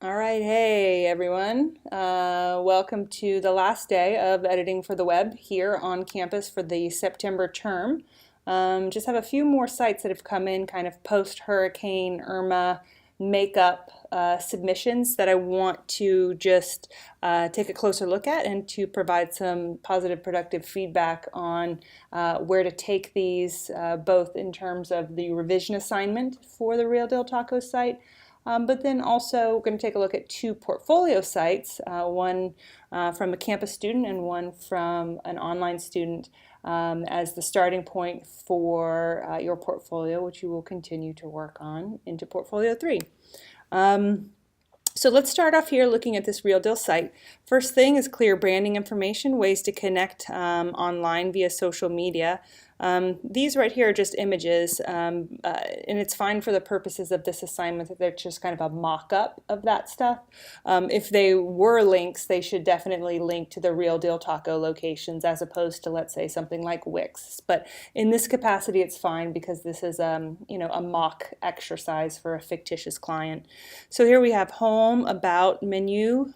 All right, hey everyone. Welcome to the last day of editing for the web here on campus for the September term. Just have a few more sites that have come in kind of post-Hurricane Irma makeup submissions that I want to just take a closer look at and to provide some positive, productive feedback on where to take these, both in terms of the revision assignment for the Real Deal Taco site, but then also we're going to take a look at two portfolio sites, one from a campus student and one from an online student, as the starting point for your portfolio, which you will continue to work on into portfolio 3. So let's start off here looking at this Real Deal site. First thing is clear branding information, ways to connect online via social media. These right here are just images, and it's fine for the purposes of this assignment that they're just kind of a mock-up of that stuff. If they were links, they should definitely link to the Real Deal Taco locations as opposed to, let's say, something like Wix. But in this capacity, it's fine because this is a mock exercise for a fictitious client. So here we have home, about, menu,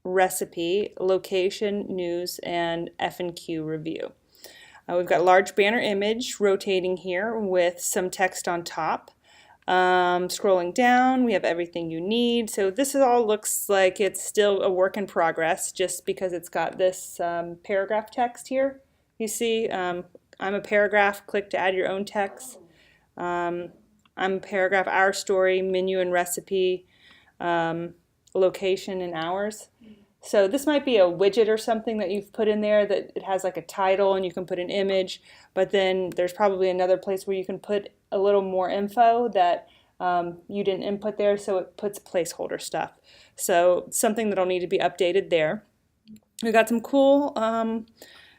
recipe, location, news, and F&Q review. We've got a large banner image rotating here with some text on top. Scrolling down, we have everything you need. So this all looks like it's still a work in progress just because it's got this paragraph text here. You see, I'm a paragraph, click to add your own text. I'm a paragraph, our story, menu and recipe, location and hours. So this might be a widget or something that you've put in there that it has like a title and you can put an image, but then there's probably another place where you can put a little more info that you didn't input there, so it puts placeholder stuff. So something that'll need to be updated there. We've got some cool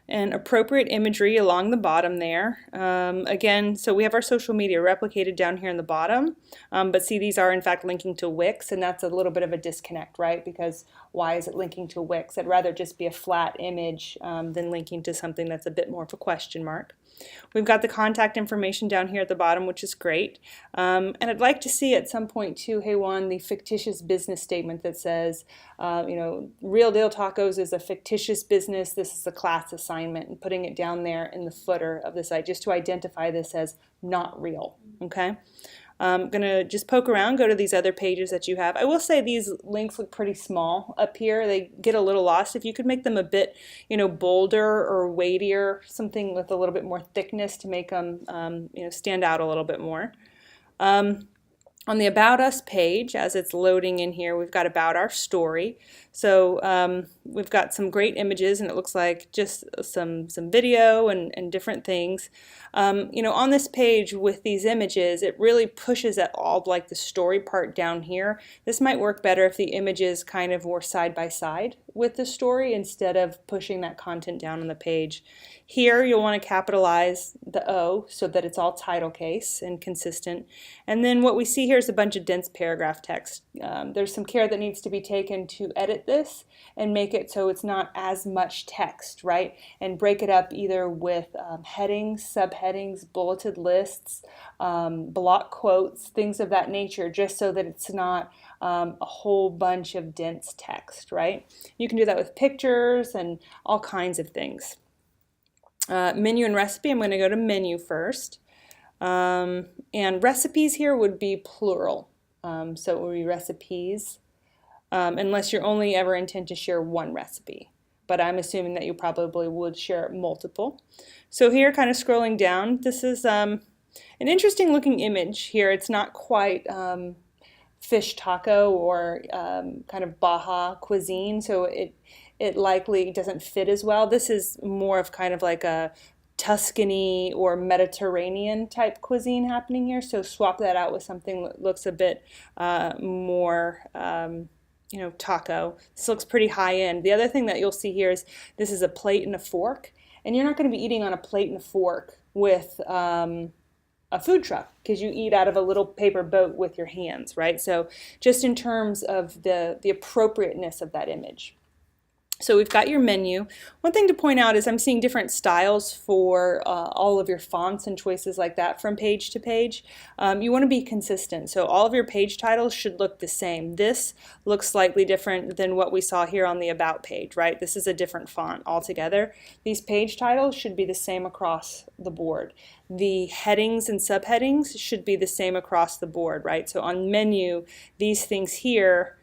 and appropriate imagery along the bottom there. Again, so we have our social media replicated down here in the bottom, but see, these are in fact linking to Wix, and that's a little bit of a disconnect, right? Because why is it linking to Wix? I'd rather just be a flat image than linking to something that's a bit more of a question mark. We've got the contact information down here at the bottom, which is great. And I'd like to see at some point too, Hye Won, the fictitious business statement that says, Real Deal Tacos is a fictitious business. This is a class assignment, and putting it down there in the footer of the site just to identify this as not real. Okay. I'm going to just poke around, go to these other pages that you have. I will say these links look pretty small up here. They get a little lost. If you could make them a bit, bolder or weightier, something with a little bit more thickness to make them, stand out a little bit more. On the About Us page, as it's loading in here, we've got About Our Story. So we've got some great images, and it looks like just some video and different things. On this page with these images, it really pushes at all like the story part down here. This might work better if the images kind of were side by side with the story instead of pushing that content down on the page. Here you'll want to capitalize the O so that it's all title case and consistent. And then what we see here is a bunch of dense paragraph text. There's some care that needs to be taken to edit this and make it so it's not as much text, right? And break it up either with headings, subheadings, bulleted lists, block quotes, things of that nature, just so that it's not a whole bunch of dense text, right? You can do that with pictures and all kinds of things. Menu and recipe, I'm going to go to menu first. And recipes here would be plural. So it would be recipes, unless you're only ever intend to share one recipe. But I'm assuming that you probably would share multiple. So here, kind of scrolling down, this is an interesting looking image here. It's not quite fish taco or kind of Baja cuisine, so it likely doesn't fit as well. This is more of kind of like a Tuscany or Mediterranean type cuisine happening here, so swap that out with something that looks a bit more taco. This looks pretty high end. The other thing that you'll see here is this is a plate and a fork, and you're not going to be eating on a plate and a fork with a food truck because you eat out of a little paper boat with your hands, right? So just in terms of the appropriateness of that image. So we've got your menu. One thing to point out is I'm seeing different styles for all of your fonts and choices like that from page to page. You want to be consistent, so all of your page titles should look the same. This looks slightly different than what we saw here on the About page, right? This is a different font altogether. These page titles should be the same across the board. The headings and subheadings should be the same across the board, right? So on menu, these things here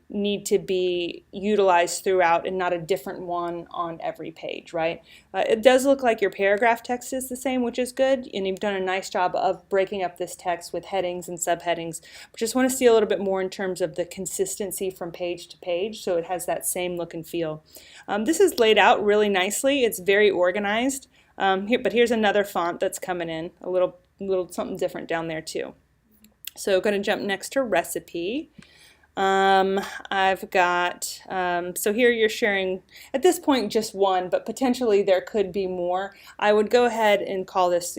need to be utilized throughout and not a different one on every page, right? It does look like your paragraph text is the same, which is good, and you've done a nice job of breaking up this text with headings and subheadings. But just want to see a little bit more in terms of the consistency from page to page, so it has that same look and feel. This is laid out really nicely. It's very organized. But here's another font that's coming in, a little something different down there too. So going to jump next to recipe. I've got, so here you're sharing, at this point, just one, but potentially there could be more. I would go ahead and call this,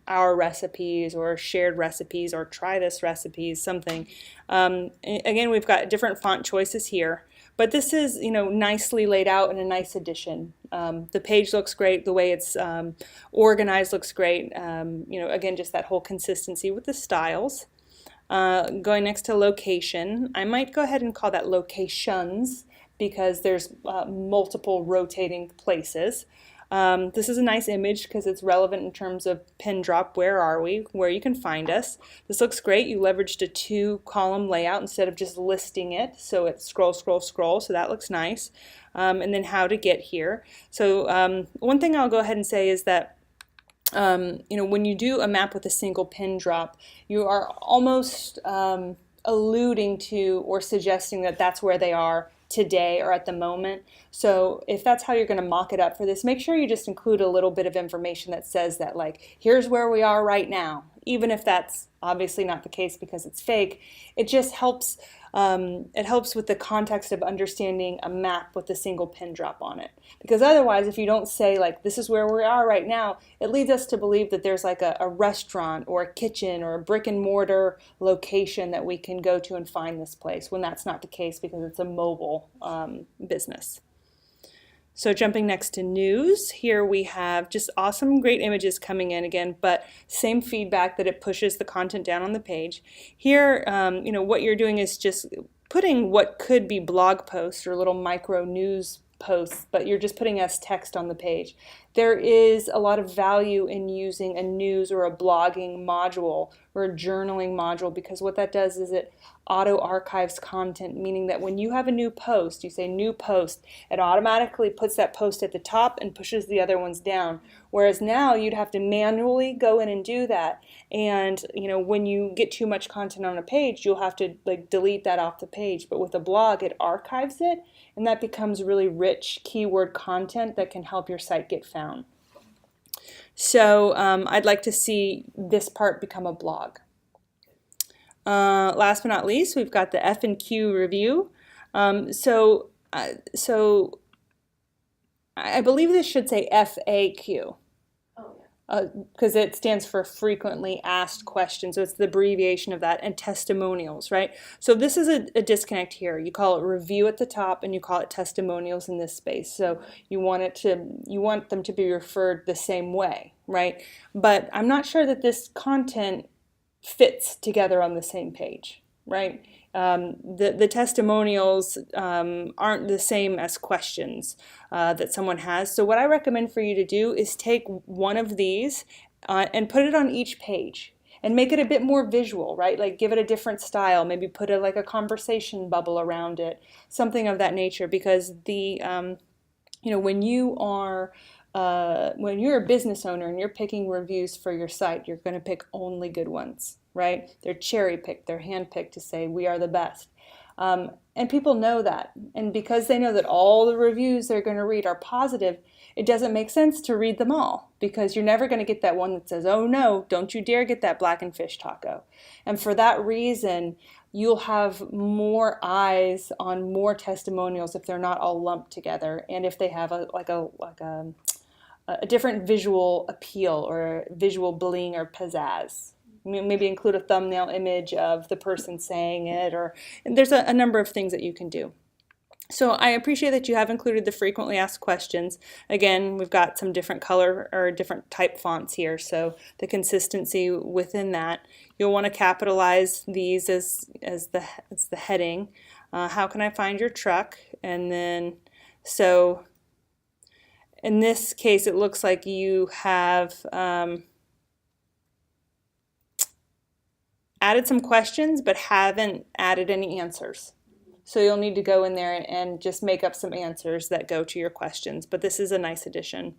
our recipes or shared recipes or try this recipes, something. Again, we've got different font choices here, but this is, nicely laid out in a nice edition. The page looks great, the way it's organized looks great. Again, just that whole consistency with the styles. Going next to location, I might go ahead and call that locations because there's multiple rotating places. This is a nice image because it's relevant in terms of pin drop, where are we, where you can find us. This looks great. You leveraged a 2-column layout instead of just listing it, so it's scroll, scroll, scroll, so that looks nice. And then how to get here. So one thing I'll go ahead and say is that when you do a map with a single pin drop, you are almost alluding to or suggesting that that's where they are today or at the moment. So if that's how you're going to mock it up for this, make sure you just include a little bit of information that says that, like, here's where we are right now. Even if that's obviously not the case because it's fake, it just helps. It helps with the context of understanding a map with a single pin drop on it. Because otherwise, if you don't say, like, this is where we are right now, it leads us to believe that there's like a restaurant or a kitchen or a brick and mortar location that we can go to and find this place, when that's not the case because it's a mobile business. So jumping next to news, here we have just awesome, great images coming in again, but same feedback that it pushes the content down on the page. Here, what you're doing is just putting what could be blog posts or little micro news posts, but you're just putting as text on the page. There is a lot of value in using a news or a blogging module or a journaling module, because what that does is it auto archives content, meaning that when you have a new post, you say new post, it automatically puts that post at the top and pushes the other ones down. Whereas now you'd have to manually go in and do that. And when you get too much content on a page, you'll have to delete that off the page. But with a blog, it archives it, and that becomes really rich keyword content that can help your site get found. So I'd like to see this part become a blog. Last but not least, we've got the F&Q review. So I believe this should say FAQ. Because it stands for frequently asked questions, so it's the abbreviation of that, and testimonials, right? So this is a disconnect here. You call it review at the top, and you call it testimonials in this space. So you want them to be referred the same way, right? But I'm not sure that this content fits together on the same page, right? The testimonials aren't the same as questions that someone has. So what I recommend for you to do is take one of these and put it on each page and make it a bit more visual, right? Like give it a different style, maybe put like a conversation bubble around it, something of that nature, because when you're a business owner and you're picking reviews for your site, you're going to pick only good ones, right? They're cherry picked, they're hand picked to say we are the best. And people know that. And because they know that all the reviews they're going to read are positive, it doesn't make sense to read them all, because you're never going to get that one that says, oh no, don't you dare get that blackened fish taco. And for that reason, you'll have more eyes on more testimonials if they're not all lumped together, and if they have a different visual appeal or visual bling or pizzazz. Maybe include a thumbnail image of the person saying it, and there's a number of things that you can do. So I appreciate that you have included the frequently asked questions. Again, we've got some different color or different type fonts here, so the consistency within that. You'll want to capitalize these as the heading. How can I find your truck? And then, so in this case, it looks like you have added some questions but haven't added any answers. So you'll need to go in there and just make up some answers that go to your questions, but this is a nice addition.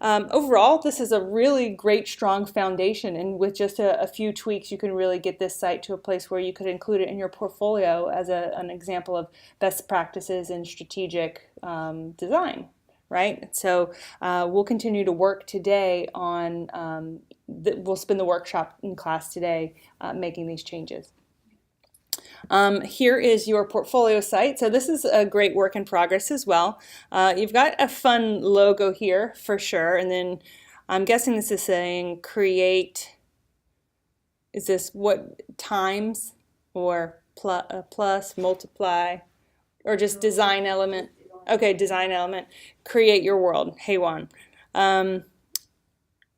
Overall, this is a really great, strong foundation, and with just a few tweaks, you can really get this site to a place where you could include it in your portfolio as an example of best practices in strategic design, right? So we'll continue to work today on, we'll spend the workshop in class today making these changes. Here is your portfolio site. So this is a great work in progress as well. You've got a fun logo here for sure, and then I'm guessing this is saying create, is this what, times or plus, multiply, or just design element? Okay, design element, create your world, Hye Won.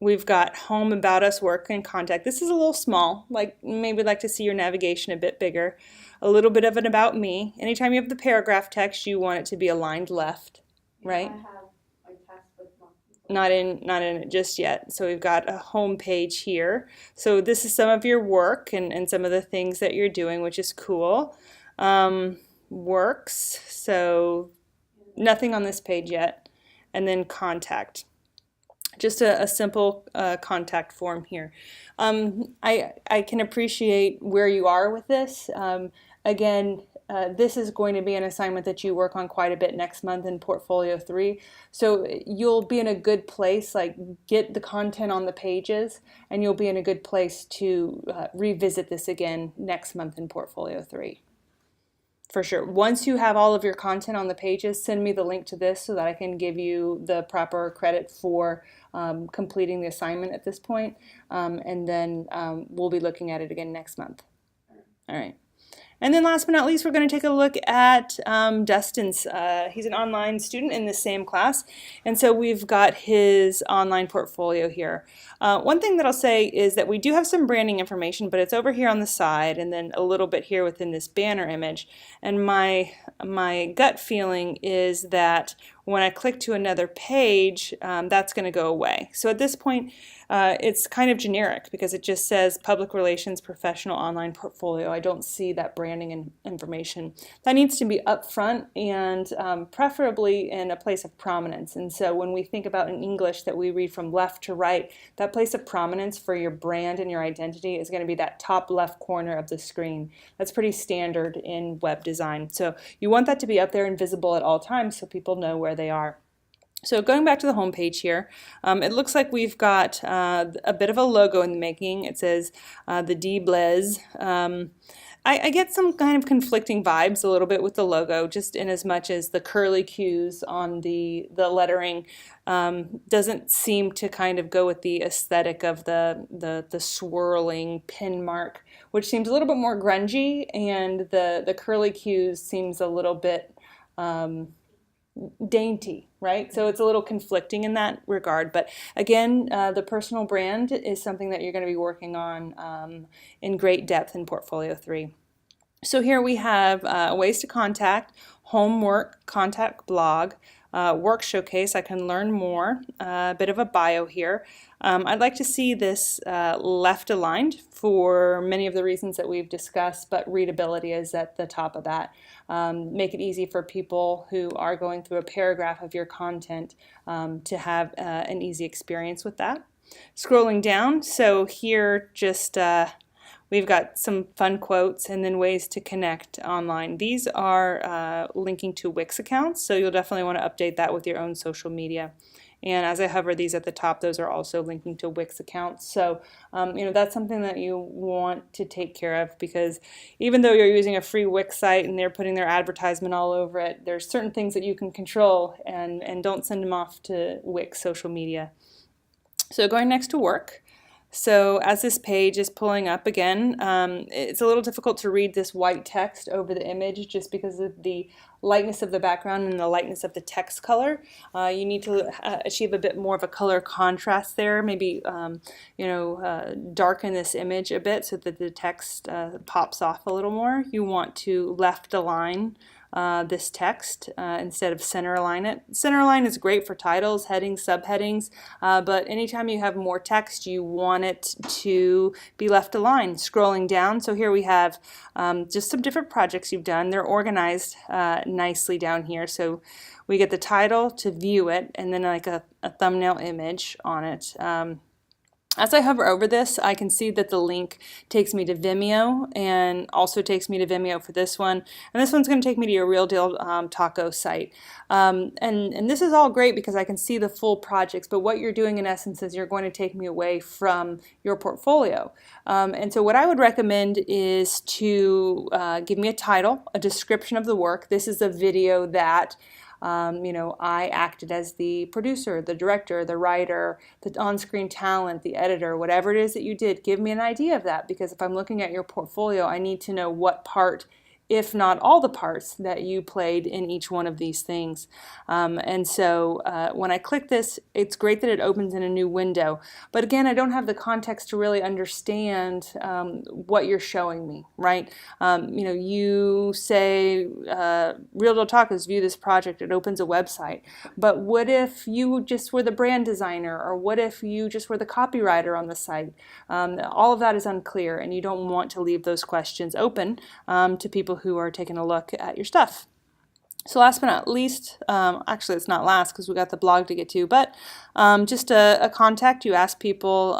We've got home, about us, work, and contact. This is a little small, like maybe like to see your navigation a bit bigger. A little bit of an about me. Anytime you have the paragraph text, you want it to be aligned left, right? I have my text, but not in it just yet. So we've got a home page here. So this is some of your work and some of the things that you're doing, which is cool. Works, so nothing on this page yet. And then contact. Just a simple contact form here. I can appreciate where you are with this. Again, this is going to be an assignment that you work on quite a bit next month in Portfolio 3. So you'll be in a good place, like get the content on the pages, and you'll be in a good place to revisit this again next month in Portfolio 3. For sure. Once you have all of your content on the pages, send me the link to this so that I can give you the proper credit for completing the assignment at this point. And then we'll be looking at it again next month. All right. And then last but not least, we're going to take a look at Dustin's. He's an online student in the same class, and so we've got his online portfolio here. One thing that I'll say is that we do have some branding information, but it's over here on the side and then a little bit here within this banner image. And my gut feeling is that when I click to another page, that's going to go away. So at this point, it's kind of generic because it just says Public Relations Professional Online Portfolio. I don't see that branding information. That needs to be upfront and preferably in a place of prominence. And so when we think about in English that we read from left to right, that place of prominence for your brand and your identity is going to be that top left corner of the screen. That's pretty standard in web design. So you want that to be up there and visible at all times so people know where they are. So going back to the home page here, it looks like we've got a bit of a logo in the making. It says the D Blaze. I get some kind of conflicting vibes a little bit with the logo, just in as much as the curly cues on the lettering doesn't seem to kind of go with the aesthetic of the swirling pin mark, which seems a little bit more grungy, and the curly cues seems a little bit dainty, right? So it's a little conflicting in that regard. But again, the personal brand is something that you're going to be working on in great depth in Portfolio 3. So here we have ways to contact, homework, contact blog, work showcase, I can learn more, a bit of a bio here. I'd like to see this left aligned for many of the reasons that we've discussed, but readability is at the top of that. Make it easy for people who are going through a paragraph of your content to have an easy experience with that. Scrolling down, so here just we've got some fun quotes and then ways to connect online. These are linking to Wix accounts, so you'll definitely want to update that with your own social media. And as I hover these at the top, those are also linking to Wix accounts. So, that's something that you want to take care of, because even though you're using a free Wix site and they're putting their advertisement all over it, there's certain things that you can control, and don't send them off to Wix social media. So going next to work. So as this page is pulling up again, it's a little difficult to read this white text over the image just because of the lightness of the background and the lightness of the text color. You need to achieve a bit more of a color contrast there, maybe darken this image a bit so that the text pops off a little more. You want to left align this text instead of center align it. Center align is great for titles, headings, subheadings, but anytime you have more text, you want it to be left aligned. Scrolling down, so here we have just some different projects you've done. They're organized nicely down here. So we get the title to view it, and then like a thumbnail image on it. As I hover over this, I can see that the link takes me to Vimeo and also takes me to Vimeo for this one. And this one's going to take me to your Real Deal Taco site. And this is all great because I can see the full projects, but what you're doing in essence is you're going to take me away from your portfolio. And so what I would recommend is to give me a title, a description of the work. This is a video that I acted as the producer, the director, the writer, the on-screen talent, the editor, whatever it is that you did. Give me an idea of that, because if I'm looking at your portfolio, I need to know what part, if not all the parts, that you played in each one of these things. And so when I click this, it's great that it opens in a new window. But again, I don't have the context to really understand what you're showing me, right? You say, Real Deal Tacos, view this project, it opens a website. But what if you just were the brand designer, or what if you just were the copywriter on the site? All of that is unclear, and you don't want to leave those questions open to people who are taking a look at your stuff. So last but not least, actually it's not last because we got the blog to get to, but just a contact. You ask people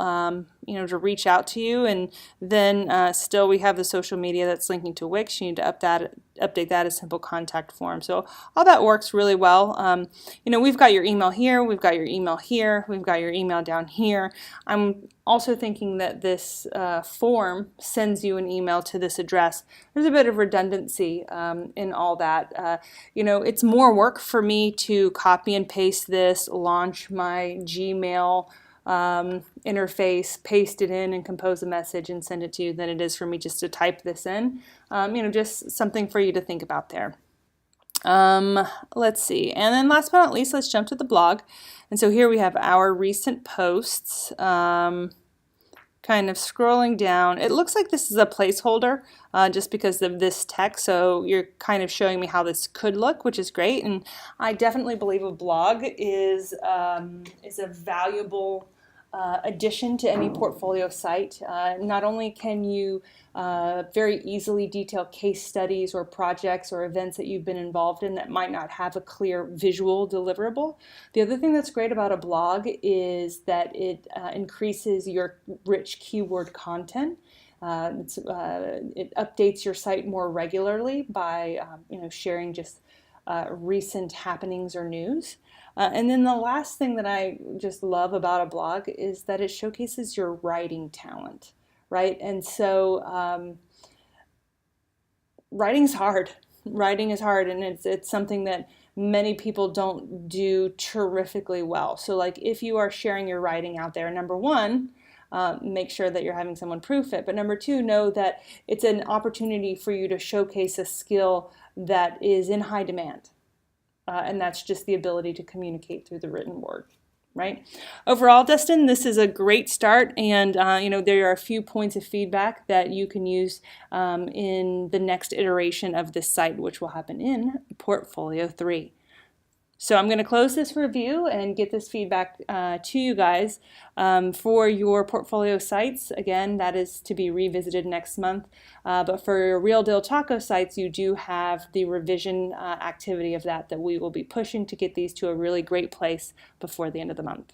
to reach out to you, and then still we have the social media that's linking to Wix. You need to update that as simple contact form. So all that works really well. We've got your email here, we've got your email here, we've got your email down here. I'm also thinking that this form sends you an email to this address. There's a bit of redundancy in all that. It's more work for me to copy and paste this, launch my Gmail interface, paste it in and compose a message and send it to you than it is for me just to type this in. Just something for you to think about there. Let's see. And then last but not least, let's jump to the blog. And so here we have our recent posts. Kind of scrolling down. It looks like this is a placeholder just because of this text, so you're kind of showing me how this could look, which is great. And I definitely believe a blog is a valuable addition to any portfolio site. Not only can you very easily detail case studies or projects or events that you've been involved in that might not have a clear visual deliverable. The other thing that's great about a blog is that it increases your rich keyword content. It updates your site more regularly by sharing just recent happenings or news. And then the last thing that I just love about a blog is that it showcases your writing talent, right? And so writing's hard. Writing is hard, and it's something that many people don't do terrifically well. So like if you are sharing your writing out there, number one, make sure that you're having someone proof it. But number two, know that it's an opportunity for you to showcase a skill that is in high demand. And that's just the ability to communicate through the written word, right? Overall, Dustin, this is a great start, and there are a few points of feedback that you can use in the next iteration of this site, which will happen in Portfolio 3. So I'm going to close this review and get this feedback to you guys for your portfolio sites. Again, that is to be revisited next month. But for your Real Deal Taco sites, you do have the revision activity of that we will be pushing to get these to a really great place before the end of the month.